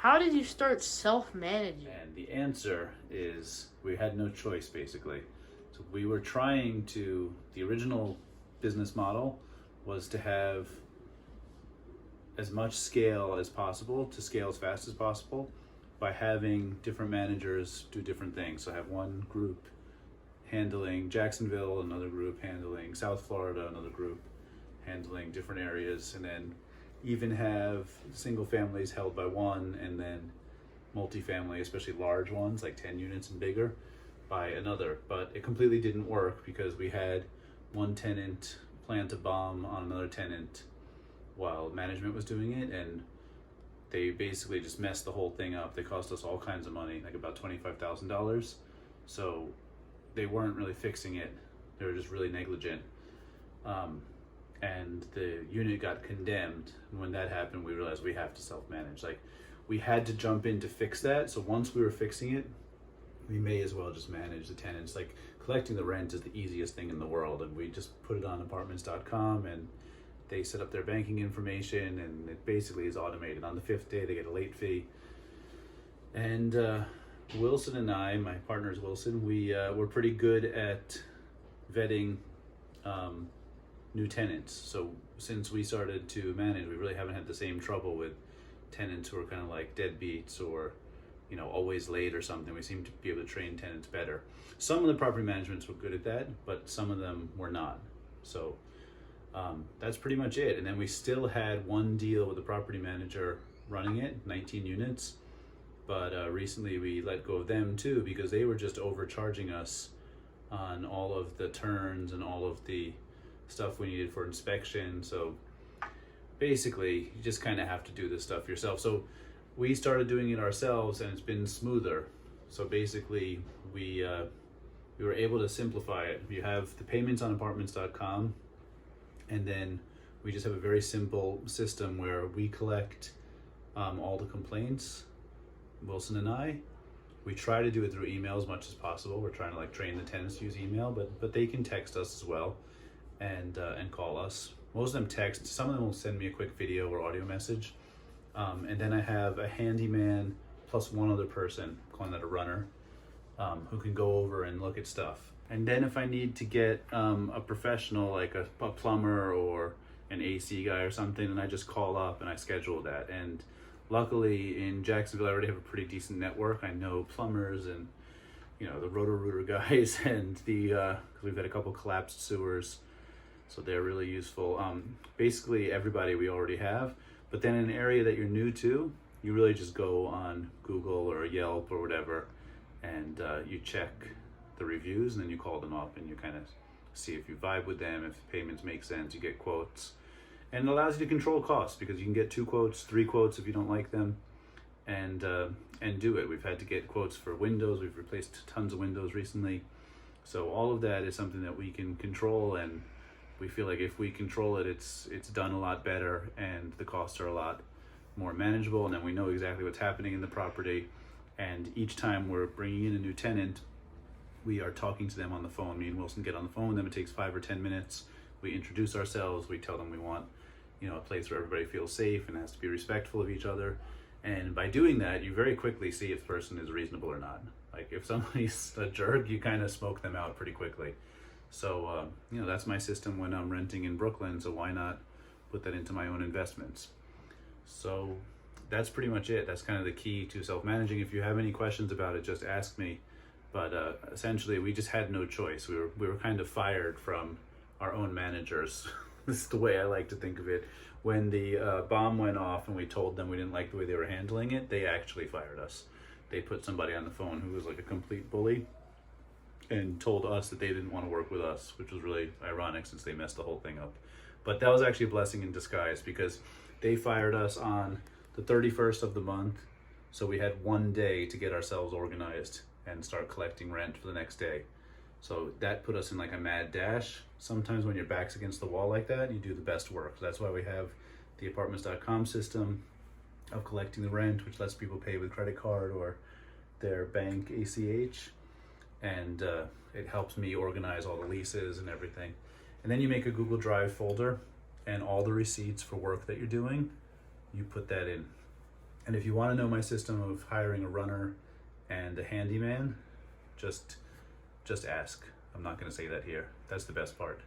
How did you start self-managing? And the answer is we had no choice, basically. So we were trying to, the original business model was to have as much scale as possible, to scale as fast as possible, by having different managers do different things. So have one group handling Jacksonville, another group handling South Florida, another group handling different areas, and then even have single families held by one, and then multifamily, especially large ones like 10 units and bigger, by another. But it completely didn't work because we had one tenant plant a bomb on another tenant while management was doing it, and they basically just messed the whole thing up. They cost us all kinds of money, like about $25,000. So they weren't really fixing it. They were just really negligent. And the unit got condemned. And when that happened, we realized we have to self-manage. Like, we had to jump in to fix that. So once we were fixing it, we may as well just manage the tenants. Like, collecting the rent is the easiest thing in the world. And we just put it on apartments.com, and they set up their banking information, and it basically is automated. On the 5th day, they get a late fee. And Wilson and I, my partner is Wilson, we're pretty good at vetting new tenants. So since we started to manage, we really haven't had the same trouble with tenants who are kind of like deadbeats or, you know, always late or something. We seem to be able to train tenants better. Some of the property managements were good at that, but some of them were not. So that's pretty much it. And then we still had one deal with the property manager running it, 19 units. But recently we let go of them too, because they were just overcharging us on all of the turns and all of the stuff we needed for inspection. So basically you just kind of have to do this stuff yourself. So we started doing it ourselves, and it's been smoother. So basically we were able to simplify it. You have the payments on apartments.com, and then we just have a very simple system where we collect all the complaints, Wilson and I. We try to do it through email as much as possible. We're trying to like train the tenants to use email, but they can text us as well, and call us. Most of them text. Some of them will send me a quick video or audio message. And then I have a handyman plus one other person, calling that a runner, who can go over and look at stuff. And then if I need to get a professional, like a plumber or an AC guy or something, then I just call up and I schedule that. And luckily in Jacksonville, I already have a pretty decent network. I know plumbers and, you know, the Roto-Rooter guys, and cause we've had a couple collapsed sewers, so they're really useful. Basically everybody we already have. But then in an area that you're new to, you really just go on Google or Yelp or whatever, and you check the reviews, and then you call them up and you kind of see if you vibe with them, if payments make sense, you get quotes. And it allows you to control costs, because you can get 2 quotes, 3 quotes if you don't like them, and do it. We've had to get quotes for windows. We've replaced tons of windows recently. So all of that is something that we can control, and we feel like if we control it, it's done a lot better, and the costs are a lot more manageable, and then we know exactly what's happening in the property. And each time we're bringing in a new tenant, we are talking to them on the phone. Me and Wilson get on the phone with them. It takes 5 or 10 minutes. We introduce ourselves. We tell them we want, you know, a place where everybody feels safe and has to be respectful of each other. And by doing that, you very quickly see if the person is reasonable or not. Like, if somebody's a jerk, you kind of smoke them out pretty quickly. So, you know, that's my system when I'm renting in Brooklyn, so why not put that into my own investments? So that's pretty much it. That's kind of the key to self-managing. If you have any questions about it, just ask me. But essentially, we just had no choice. We were kind of fired from our own managers. This is the way I like to think of it. When the bomb went off and we told them we didn't like the way they were handling it, they actually fired us. They put somebody on the phone who was like a complete bully and told us that they didn't want to work with us, which was really ironic since they messed the whole thing up. But that was actually a blessing in disguise, because they fired us on the 31st of the month. So we had 1 day to get ourselves organized and start collecting rent for the next day. So that put us in like a mad dash. Sometimes when your back's against the wall like that, you do the best work. So that's why we have the apartments.com system of collecting the rent, which lets people pay with credit card or their bank ACH. And it helps me organize all the leases and everything. And then you make a Google Drive folder, and all the receipts for work that you're doing, you put that in. And if you want to know my system of hiring a runner and a handyman, just ask. I'm not going to say that here. That's the best part.